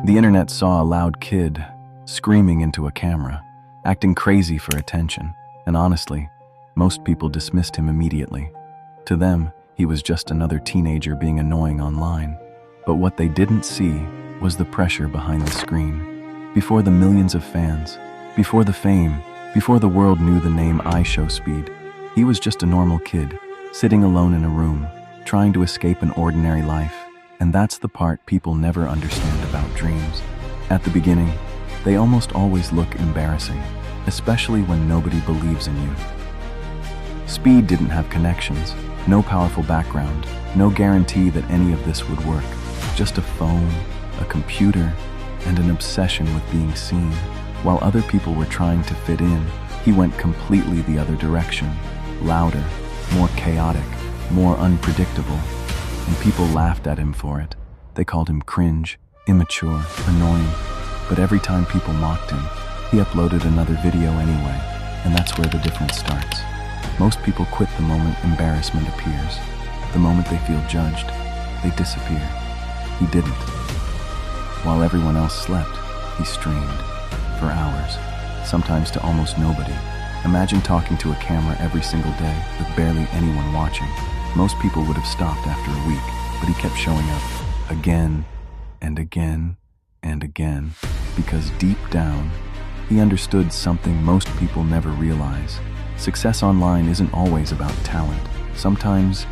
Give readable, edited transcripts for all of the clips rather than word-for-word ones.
The internet saw a loud kid screaming into a camera, acting crazy for attention, and honestly, most people dismissed him immediately. To them, he was just another teenager being annoying online. But what they didn't see was the pressure behind the screen. Before the millions of fans, before the fame, before the world knew the name IShowSpeed, he was just a normal kid, sitting alone in a room, trying to escape an ordinary life. And that's the part people never understand about dreams. At the beginning, they almost always look embarrassing, especially when nobody believes in you. Speed didn't have connections, no powerful background, no guarantee that any of this would work. Just a phone, a computer, and an obsession with being seen. While other people were trying to fit in, he went completely the other direction. Louder, more chaotic, more unpredictable. And people laughed at him for it. They called him cringe, immature, annoying. But every time people mocked him, he uploaded another video anyway, and that's where the difference starts. Most people quit the moment embarrassment appears. The moment they feel judged, they disappear. He didn't. While everyone else slept, he streamed. For hours, sometimes to almost nobody. Imagine talking to a camera every single day with barely anyone watching. Most people would have stopped after a week, but he kept showing up again and again and again, because deep down, he understood something most people never realize. Success online isn't always about talent. Sometimes,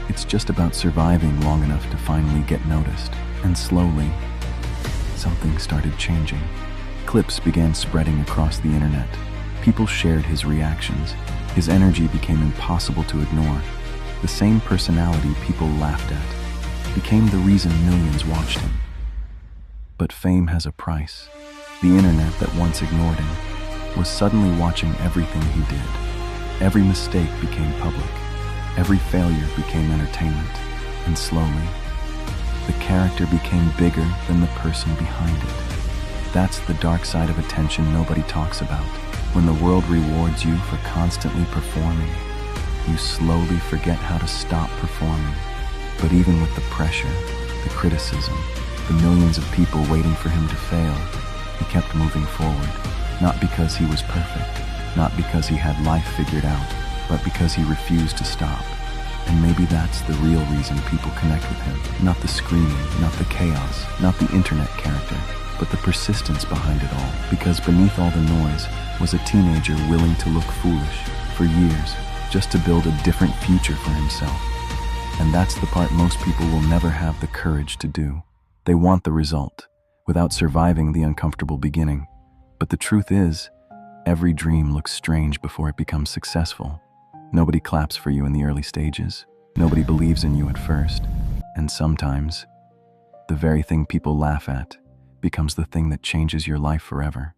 it's just about surviving long enough to finally get noticed. And slowly, something started changing. Clips began spreading across the internet. People shared his reactions. His energy became impossible to ignore. The same personality people laughed at became the reason millions watched him. But fame has a price. The internet that once ignored him was suddenly watching everything he did. Every mistake became public. Every failure became entertainment. And slowly, the character became bigger than the person behind it. That's the dark side of attention nobody talks about. When the world rewards you for constantly performing, you slowly forget how to stop performing. But even with the pressure, the criticism, the millions of people waiting for him to fail, he kept moving forward. Not because he was perfect, not because he had life figured out, but because he refused to stop. And maybe that's the real reason people connect with him. Not the screaming, not the chaos, not the internet character, but the persistence behind it all. Because beneath all the noise was a teenager willing to look foolish for years, just to build a different future for himself. And that's the part most people will never have the courage to do. They want the result, without surviving the uncomfortable beginning. But the truth is, every dream looks strange before it becomes successful. Nobody claps for you in the early stages. Nobody believes in you at first. And sometimes, the very thing people laugh at becomes the thing that changes your life forever.